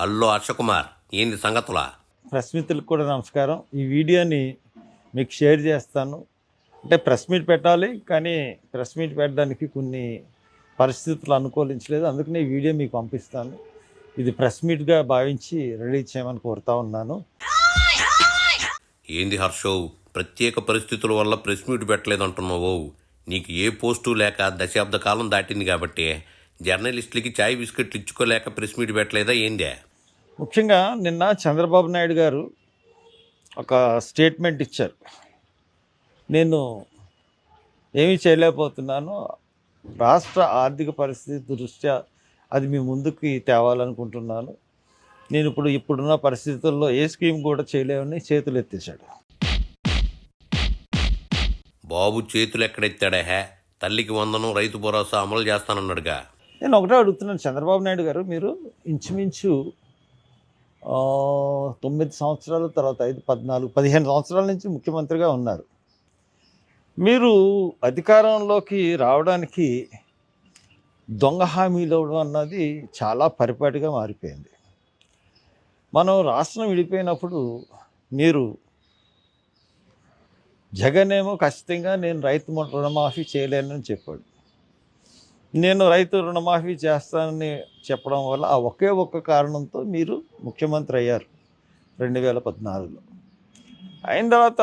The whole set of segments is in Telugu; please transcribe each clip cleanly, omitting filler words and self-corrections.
హలో హర్షకుమార్, ఏంది సంగతులా? ప్రెస్ మిత్రులకు కూడా నమస్కారం. ఈ వీడియోని మీకు షేర్ చేస్తాను. అంటే ప్రెస్ మీట్ పెట్టాలి, కానీ ప్రెస్ మీట్ పెట్టడానికి కొన్ని పరిస్థితులు అనుకూలించలేదు. అందుకనే ఈ వీడియో మీకు పంపిస్తాను. ఇది ప్రెస్ మీట్గా భావించి రిలీజ్ చేయమని కోరుతా ఉన్నాను. ఏంది హర్షవ్, ప్రత్యేక పరిస్థితుల వల్ల ప్రెస్ మీట్ పెట్టలేదంటున్నావు? నీకు ఏ పోస్టు లేక దశాబ్ద కాలం దాటింది కాబట్టి జర్నలిస్టులకి చాయ్ బిస్కెట్లు ఇచ్చుకోలేక ప్రెస్ మీట్ పెట్టలేదా ఏందే? ముఖ్యంగా నిన్న చంద్రబాబు నాయుడు గారు ఒక స్టేట్మెంట్ ఇచ్చారు. నేను ఏమీ చేయలేకపోతున్నాను, రాష్ట్ర ఆర్థిక పరిస్థితి దృష్ట్యా అది మీ ముందుకి తేవాలనుకుంటున్నాను. నేను ఇప్పుడున్న పరిస్థితుల్లో ఏ స్కీమ్ కూడా చేయలేమని చేతులు ఎత్తేశాడు. బాబు చేతులు ఎక్కడెత్తాడా? తల్లికి వందనం, రైతు భరోసా అమలు చేస్తానన్నాడుగా. నేను ఒకటే అడుగుతున్నాను, చంద్రబాబు నాయుడు గారు, మీరు ఇంచుమించు 9 సంవత్సరాల తర్వాత 5, 14, 15 సంవత్సరాల నుంచి ముఖ్యమంత్రిగా ఉన్నారు. మీరు అధికారంలోకి రావడానికి దొంగ హామీలు ఇవ్వడం అన్నది చాలా పరిపాటిగా మారిపోయింది. మనం రాష్ట్రం విడిపోయినప్పుడు మీరు జగన్ ఏమో ఖచ్చితంగా నేను రైతు రుణమాఫీ చేయలేనని చెప్పాడు. నేను రైతు రుణమాఫీ చేస్తానని చెప్పడం వల్ల ఆ ఒకే ఒక్క కారణంతో మీరు ముఖ్యమంత్రి అయ్యారు 2014లో. అయిన తర్వాత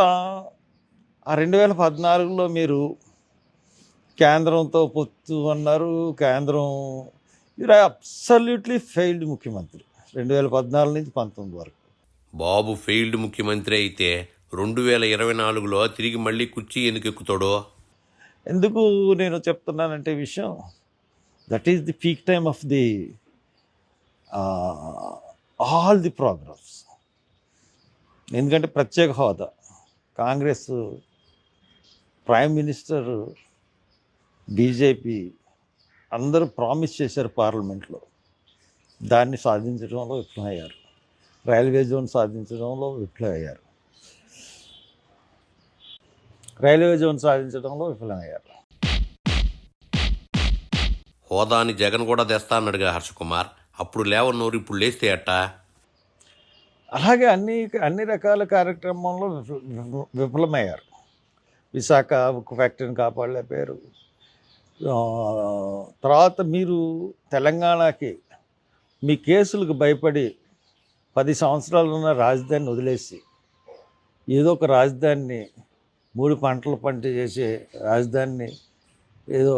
ఆ 2014లో మీరు కేంద్రంతో పొత్తు అన్నారు. కేంద్రం మీరు అబ్సల్యూట్లీ ఫెయిల్డ్ ముఖ్యమంత్రి 2014 నుంచి 19 వరకు. బాబు ఫెయిల్డ్ ముఖ్యమంత్రి అయితే 2024లో తిరిగి మళ్ళీ కుర్చీ ఎందుకు ఎక్కుతాడో? ఎందుకు నేను చెప్తున్నానంటే విషయం, that is the peak time of the all the programmes. ఎందుకంటే ప్రత్యేక హోదా కాంగ్రెస్, ప్రైమ్ మినిస్టర్, బీజేపీ అందరూ ప్రామిస్ చేశారు పార్లమెంట్లో. దాన్ని సాధించడంలో విఫలమయ్యారు. రైల్వే జోన్ సాధించడంలో విఫలమయ్యారు. హోదాని జగన్ కూడా తెస్తా అన్నాడుగా హర్షకుమార్. అప్పుడు లేవన్నోరు ఇప్పుడు లేస్తే అట్టా? అలాగే అన్ని రకాల కార్యక్రమంలో విఫలమయ్యారు. విశాఖ ఉక్కు ఫ్యాక్టరీని కాపాడలేకపోయారు. తర్వాత మీరు తెలంగాణకి మీ కేసులకు భయపడి 10 సంవత్సరాలు ఉన్న రాజధానిని వదిలేసి ఏదో ఒక రాజధానిని 3 పంటలు పంట చేసే రాజధానిని ఏదో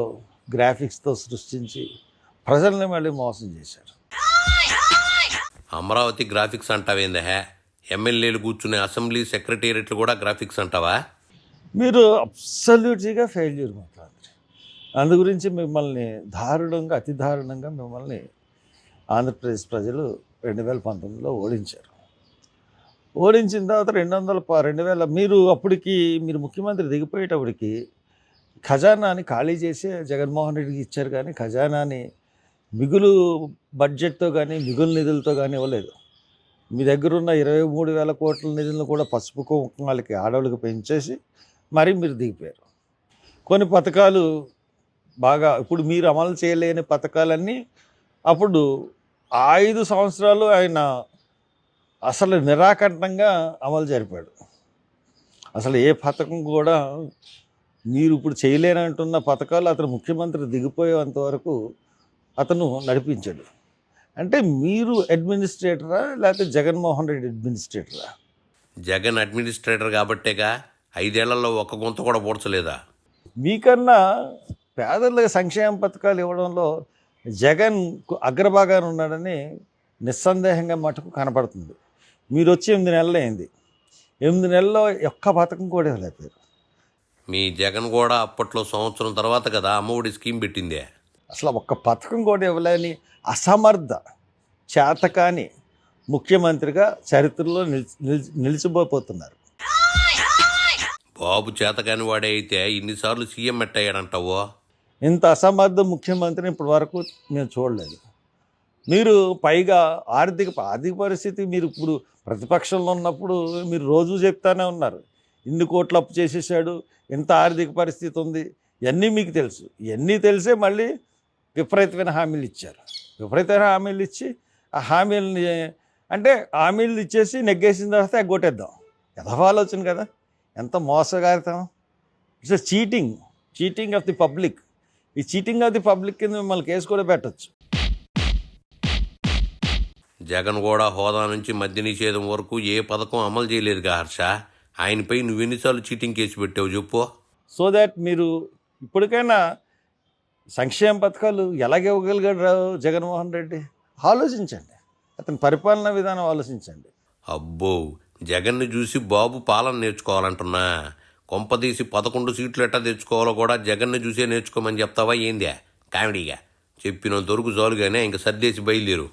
గ్రాఫిక్స్తో సృష్టించి ప్రజల్ని మళ్ళీ మోసం చేశారు. అమరావతి గ్రాఫిక్స్ అంటావేందా? ఎమ్మెల్యేలు కూర్చునే అసెంబ్లీ సెక్రటేరియట్లు కూడా గ్రాఫిక్స్ అంటావా? మీరు అబ్సల్యూట్గా ఫెయిల్యూర్ ముఖ్యమంత్రి. అందు గురించి మిమ్మల్ని అతి దారుణంగా మిమ్మల్ని ఆంధ్రప్రదేశ్ ప్రజలు 2019లో ఓడించారు. ఓడించిన తర్వాత 2000 మీరు ముఖ్యమంత్రి దిగిపోయేటప్పటికి ఖజానాని ఖాళీ చేసి జగన్మోహన్ రెడ్డికి ఇచ్చారు, కానీ ఖజానాని మిగులు బడ్జెట్తో కానీ మిగులు నిధులతో కానీ ఇవ్వలేదు. మీ దగ్గర ఉన్న 23,000 కోట్ల నిధులను కూడా పసుపు కుంకుమాలకి ఆడవాళ్ళకి పెంచేసి మరీ మీరు దిగిపోయారు. కొన్ని పథకాలు బాగా ఇప్పుడు మీరు అమలు చేయలేని పథకాలన్నీ అప్పుడు 5 సంవత్సరాలు ఆయన అసలు నిరాకంఠంగా అమలు జరిపాడు. అసలు ఏ పథకం కూడా మీరు ఇప్పుడు చేయలేనంటున్న పథకాలు అతను ముఖ్యమంత్రి దిగిపోయేంత వరకు అతను నడిపించాడు. అంటే మీరు అడ్మినిస్ట్రేటరా లేకపోతే జగన్మోహన్ రెడ్డి అడ్మినిస్ట్రేటరా? జగన్ అడ్మినిస్ట్రేటర్ కాబట్టేగా 5 ఏళ్లలో ఒక్క గుంత కూడా పూడ్చలేదా? మీకన్నా పేదలకు సంక్షేమ పథకాలు ఇవ్వడంలో జగన్ అగ్రభాగాన ఉన్నాడని నిస్సందేహంగా మటుకు కనపడుతుంది. మీరు వచ్చి 8 నెలలు అయింది. 8 నెలల్లో ఒక్క పథకం కూడా ఇవ్వలేకపోయారు. మీ జగన్ కూడా అప్పట్లో సంవత్సరం తర్వాత కదా అమ్మఒడి స్కీమ్ పెట్టిందే. అసలు ఒక్క పథకం కూడా ఇవ్వలేని అసమర్థ చేతకాని ముఖ్యమంత్రిగా చరిత్రలో నిలిచిపోతున్నారు. బాబు చేతకాని వాడే అయితే ఇన్నిసార్లు సీఎం ఎట్టయ్యాడంటావో? ఇంత అసమర్థ ముఖ్యమంత్రిని ఇప్పటి వరకు మేము చూడలేదు. మీరు పైగా ఆర్థిక పరిస్థితి, మీరు ఇప్పుడు ప్రతిపక్షంలో ఉన్నప్పుడు మీరు రోజు చెప్తానే ఉన్నారు, ఇన్ని కోట్లు అప్పు చేసేసాడు, ఇంత ఆర్థిక పరిస్థితి ఉంది, ఇవన్నీ మీకు తెలుసు. ఇవన్నీ తెలిసే మళ్ళీ విపరీతమైన హామీలు ఇచ్చారు. విపరీతమైన హామీలు ఇచ్చి ఆ హామీలని అంటే హామీలు ఇచ్చేసి నెగ్గేసిన తర్వాత ఎగ్గొట్టేద్దాం. ఆలోచన కదా, ఎంత మోసగారితం. It's cheating of the public. ఈ చీటింగ్ ఆఫ్ ది పబ్లిక్ కింద మిమ్మల్ని కేసు కూడా పెట్టచ్చు. జగన్ కూడా హోదా నుంచి మద్య నిషేధం వరకు ఏ పథకం అమలు చేయలేదుగా హర్ష. ఆయనపై నువ్వెన్నిసార్లు చీటింగ్ కేసు పెట్టావు చెప్పు. సో దాట్ మీరు ఇప్పటికైనా సంక్షేమ పథకాలు ఎలాగివ్వగలిగాడు జగన్మోహన్ రెడ్డి ఆలోచించండి. అతని పరిపాలనా విధానం ఆలోచించండి. అబ్బో, జగన్ని చూసి బాబు పాలన నేర్చుకోవాలంటున్నా. కొంపదీసి 11 సీట్లు ఎట్టా తెచ్చుకోవాలో కూడా జగన్ని చూసే నేర్చుకోమని చెప్తావా ఏందే కామెడీగా? చెప్పిన దొరుకు చాలుగానే ఇంక సర్దేసి బయలుదేరు.